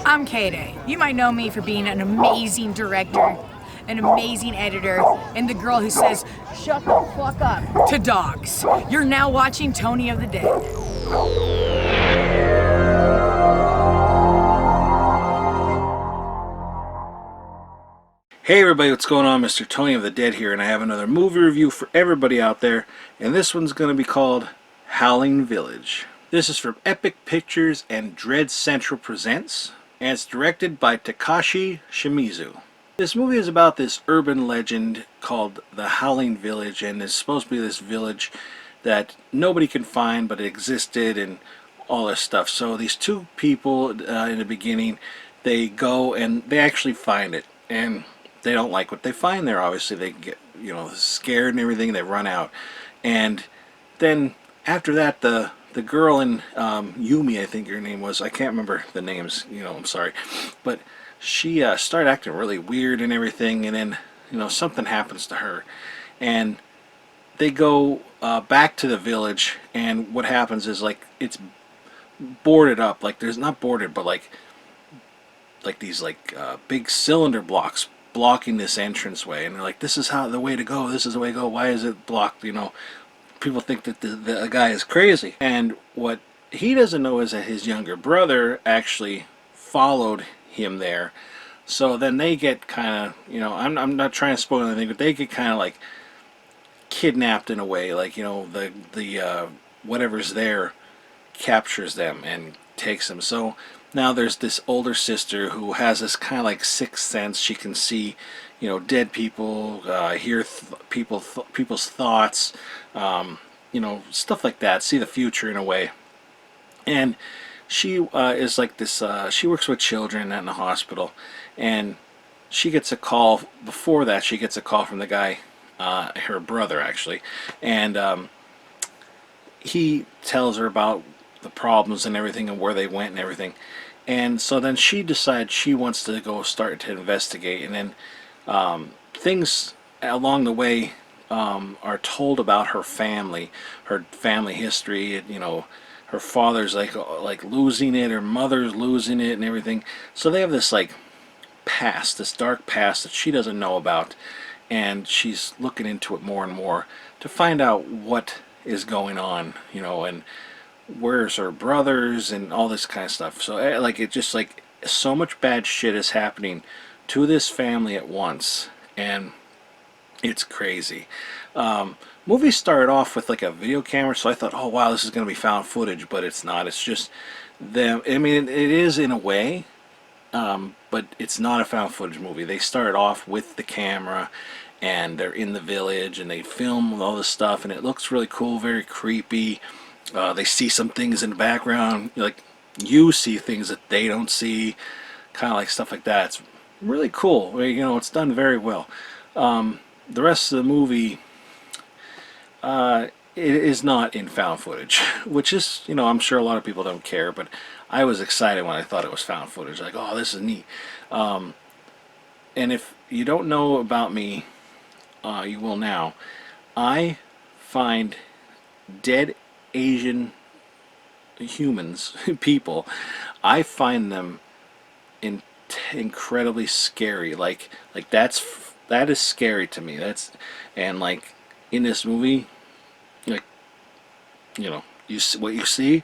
I'm Kayday. You might know me for being an amazing director, an amazing editor, and the girl who says, "Shut the fuck up," to dogs. You're now watching Tony of the Dead. Hey everybody, what's going on? Mr. Tony of the Dead here, and I have another movie review for everybody out there, and this one's going to be called Howling Village. This is from Epic Pictures and Dread Central Presents, and it's directed by Takashi Shimizu. This movie is about this urban legend called the Howling Village, and it's supposed to be this village that nobody can find, but it existed and all this stuff. So these two people in the beginning, they go and they actually find it, and they don't like what they find there. Obviously they get, scared and everything. They run out, and then after that the girl in Yumi, I think her name was, I can't remember the names, I'm sorry, but she started acting really weird and everything, and then something happens to her, and they go back to the village, and what happens is, like, it's boarded up, like, there's not boarded, but like these big cylinder blocks blocking this entranceway, and they're like, this is the way to go, this is the way to go, why is it blocked? People think that the guy is crazy, and what he doesn't know is that his younger brother actually followed him there. So then they get kind of, I'm not trying to spoil anything, but they get kind of like kidnapped in a way, like, the whatever's there captures them and takes them. So now there's this older sister who has this kind of like sixth sense. She can see, dead people, hear people's thoughts, stuff like that. See the future in a way. And she is like this. She works with children in the hospital, and she gets a call. Before that, she gets a call from the guy, her brother actually, and he tells her about the problems and everything and where they went and everything. And so then she decides she wants to go start to investigate, and then things along the way are told about her family history, and her father's like losing it, her mother's losing it and everything. So they have this like past, this dark past that she doesn't know about, and she's looking into it more and more to find out what is going on, and where's her brothers and all this kind of stuff. So it just like so much bad shit is happening to this family at once, and it's crazy. Movie started off with like a video camera, so I thought, oh wow, this is going to be found footage, but it's not. It's just them. I mean, it is in a way, but it's not a found footage movie. They started off with the camera, and they're in the village, and they film all this stuff, and it looks really cool, very creepy. They see some things in the background, like you see things that they don't see, kind of like stuff like that. It's really cool. It's done very well. The rest of the movie, it is not in found footage, which is, I'm sure a lot of people don't care, but I was excited when I thought it was found footage. Like, oh, this is neat. And if you don't know about me, you will now. I find dead Asian humans, people, I find them incredibly scary. Like that is scary to me. And like in this movie, like what you see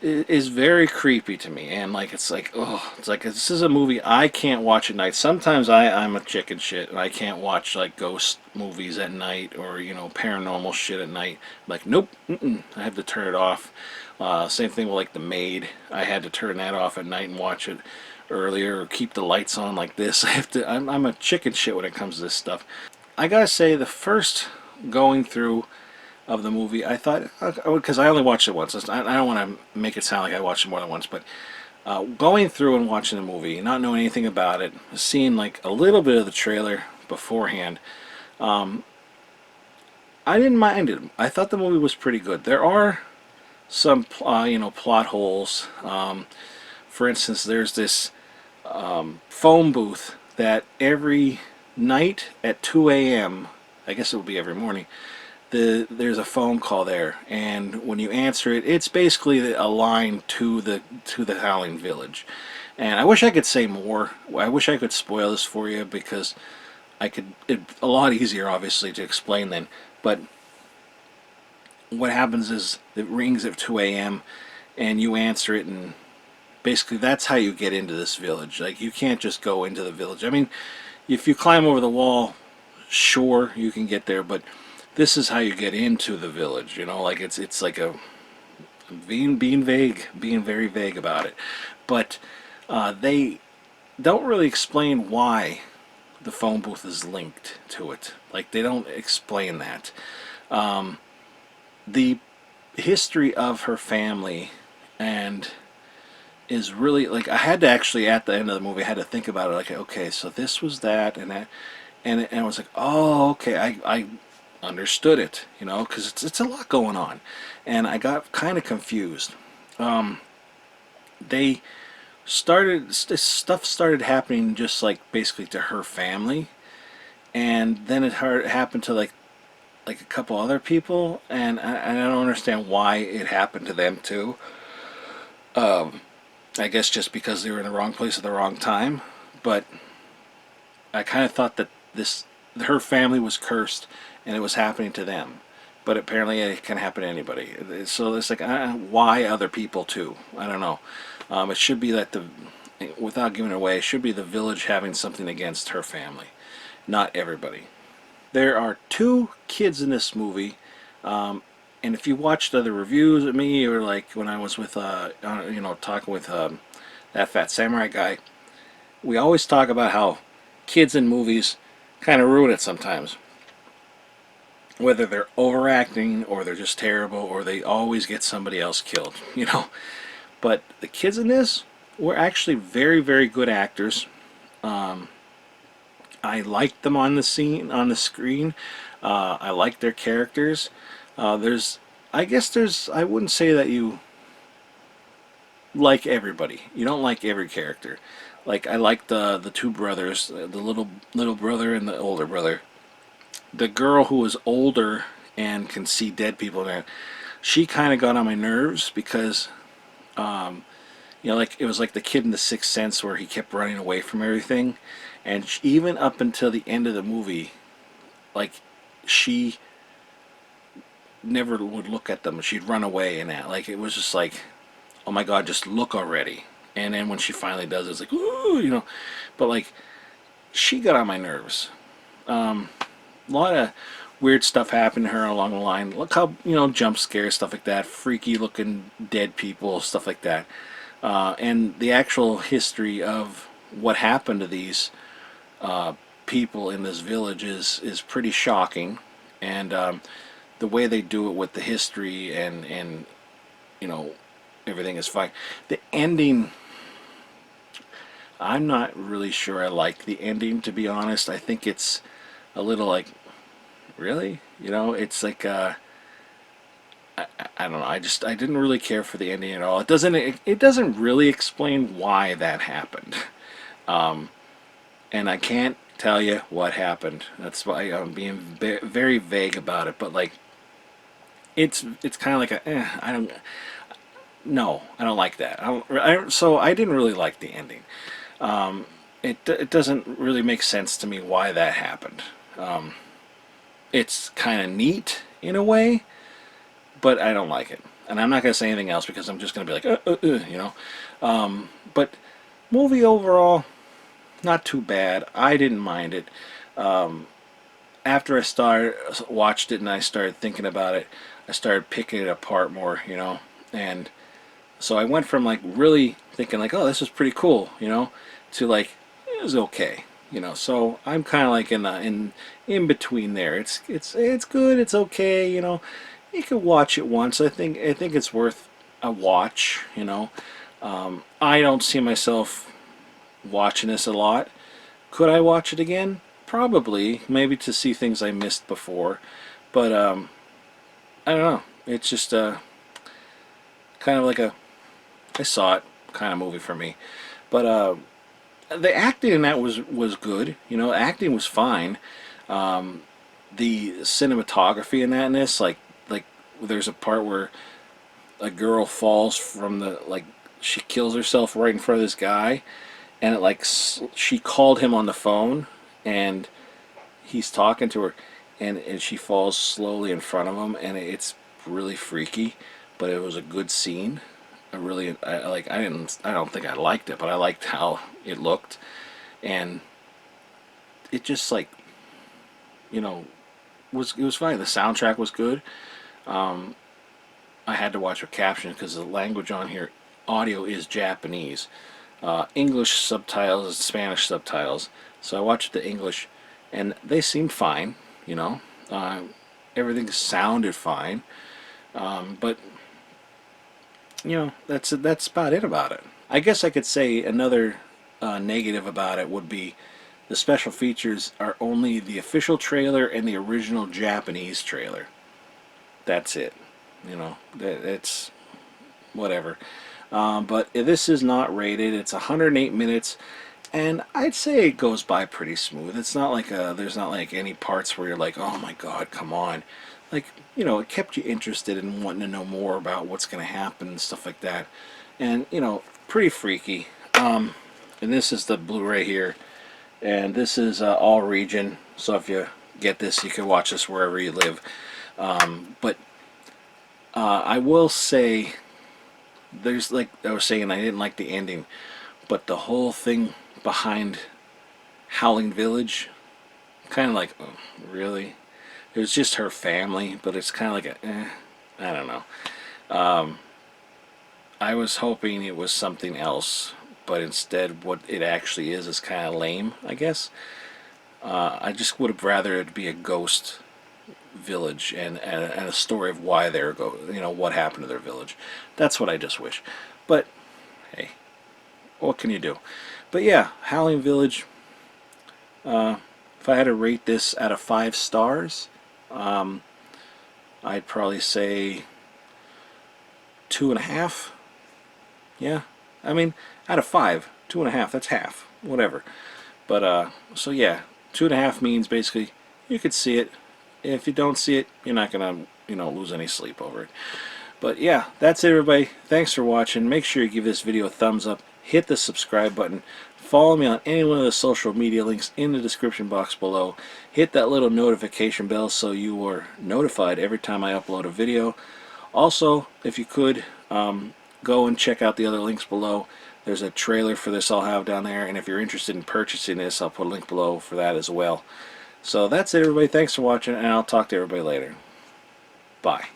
is very creepy to me, and like it's like, oh, it's like this is a movie I can't watch at night. Sometimes I'm a chicken shit and I can't watch like ghost movies at night, or paranormal shit at night. Like, nope, I have to turn it off. Same thing with like The Maid. I had to turn that off at night and watch it earlier, or keep the lights on like this. I'm a chicken shit when it comes to this stuff. I gotta say, the first going through of the movie, I thought, because I only watched it once, I don't want to make it sound like I watched it more than once, but going through and watching the movie, not knowing anything about it, seeing like a little bit of the trailer beforehand, I didn't mind it. I thought the movie was pretty good. There are some plot holes. For instance, there's this phone booth that every night at 2 a.m., I guess it would be every morning, there's a phone call there, and when you answer it, it's basically a line to the Howling Village. And I wish I could say more. I wish I could spoil this for you, because it's a lot easier, obviously, to explain then. But what happens is it rings at 2 a.m. and you answer it, and basically that's how you get into this village. Like, you can't just go into the village. I mean, if you climb over the wall, sure, you can get there, but this is how you get into the village. You know, like it's like a being vague, being very vague about it. But they don't really explain why the phone booth is linked to it. Like, they don't explain that. The history of her family and is really, like, I had to actually, at the end of the movie, I had to think about it. Like, okay, so this was that and that, and I was like, oh, okay, I understood it, you know, because it's a lot going on, and I got kind of confused. They started, this stuff started happening just like basically to her family, and then it happened to like a couple other people, and I don't understand why it happened to them too. I guess just because they were in the wrong place at the wrong time. But I kind of thought that her family was cursed and it was happening to them. But apparently it can happen to anybody. So it's like, why other people too? I don't know. It should be that without giving it away, it should be the village having something against her family, not everybody. There are 2 kids in this movie, and if you watched other reviews of me, or like when I was with, talking with that fat samurai guy, we always talk about how kids in movies kind of ruin it sometimes. Whether they're overacting, or they're just terrible, or they always get somebody else killed, you know. But the kids in this were actually very, very good actors. I liked them on the screen. I liked their characters. I wouldn't say that you like everybody. You don't like every character. Like, I liked the 2 brothers, the little brother and the older brother. The girl who was older and can see dead people there, she kind of got on my nerves, because like, it was like the kid in The Sixth Sense, where he kept running away from everything, and even up until the end of the movie, like, she never would look at them. She'd run away, and that, like, it was just like, oh my god, just look already. And then when she finally does, it's like, ooh, you know. But like, she got on my nerves. A lot of weird stuff happened to her along the line. Look how, jump scares, stuff like that, freaky looking dead people, stuff like that. And the actual history of what happened to these people in this village is pretty shocking. And the way they do it with the history and everything is fine. The ending, I'm not really sure I like the ending, to be honest. I think it's a little like, really? It's like, I don't know. I didn't really care for the ending at all. It doesn't really explain why that happened. And I can't tell you what happened. That's why I'm being very vague about it. But like, it's kind of like I don't like that. So I didn't really like the ending. It doesn't really make sense to me why that happened. It's kind of neat in a way, but I don't like it. And I'm not going to say anything else, because I'm just going to be like, But movie overall, not too bad. I didn't mind it. After I watched it and I started thinking about it, I started picking it apart more, And so I went from like really thinking like, oh, this is pretty cool, to like, it was okay. So I'm kind of like in between there. It's good. It's okay. You can watch it once. I think it's worth a watch. I don't see myself watching this a lot. Could I watch it again? Probably. Maybe to see things I missed before. But I don't know. It's just kind of like I saw it kind of movie for me. But the acting in that was good. Acting was fine. the cinematography in that, in this, like there's a part where a girl falls from the, like, she kills herself right in front of this guy, and it, like, she called him on the phone, and he's talking to her, and she falls slowly in front of him, and it's really freaky, but it was a good scene. I don't think I liked it, but I liked how it looked, and it just, like, you know, it was fine. The soundtrack was good. I had to watch with caption because the language on here, audio is Japanese, English subtitles and Spanish subtitles. So I watched the English, and they seemed fine. You know, everything sounded fine, but you know, that's about it about it. I guess I could say another negative about it would be the special features are only the official trailer and the original Japanese trailer. That's it. You know, it's whatever. But this is not rated. It's 108 minutes, and I'd say it goes by pretty smooth. It's not like there's not like any parts where you're like, oh my god, come on. Like, you know, it kept you interested in wanting to know more about what's going to happen and stuff like that. And, you know, pretty freaky. And this is the Blu-ray here, and this is all region. So if you get this, you can watch this wherever you live. But I will say, there's, like I was saying, I didn't like the ending, but the whole thing behind Howling Village, kind of like, oh, really? It was just her family, but it's kind of like I don't know. I was hoping it was something else, but instead what it actually is kind of lame, I guess. I just would have rather it be a ghost village and a story of why they're you know, what happened to their village. That's what I just wish. But hey, what can you do? But yeah, Howling Village, if I had to rate this out of 5 stars, I'd probably say 2.5. Yeah, I mean, out of 5, 2.5, that's half, whatever. But so yeah, 2.5 means basically you could see it. If you don't see it, you're not gonna, you know, lose any sleep over it. But yeah, that's it, everybody. Thanks for watching. Make sure you give this video a thumbs up, hit the subscribe button, follow me on any one of the social media links in the description box below. Hit that little notification bell so you are notified every time I upload a video. Also, if you could, go and check out the other links below. There's a trailer for this I'll have down there, and if you're interested in purchasing this, I'll put a link below for that as well. So that's it, everybody. Thanks for watching, and I'll talk to everybody later. Bye.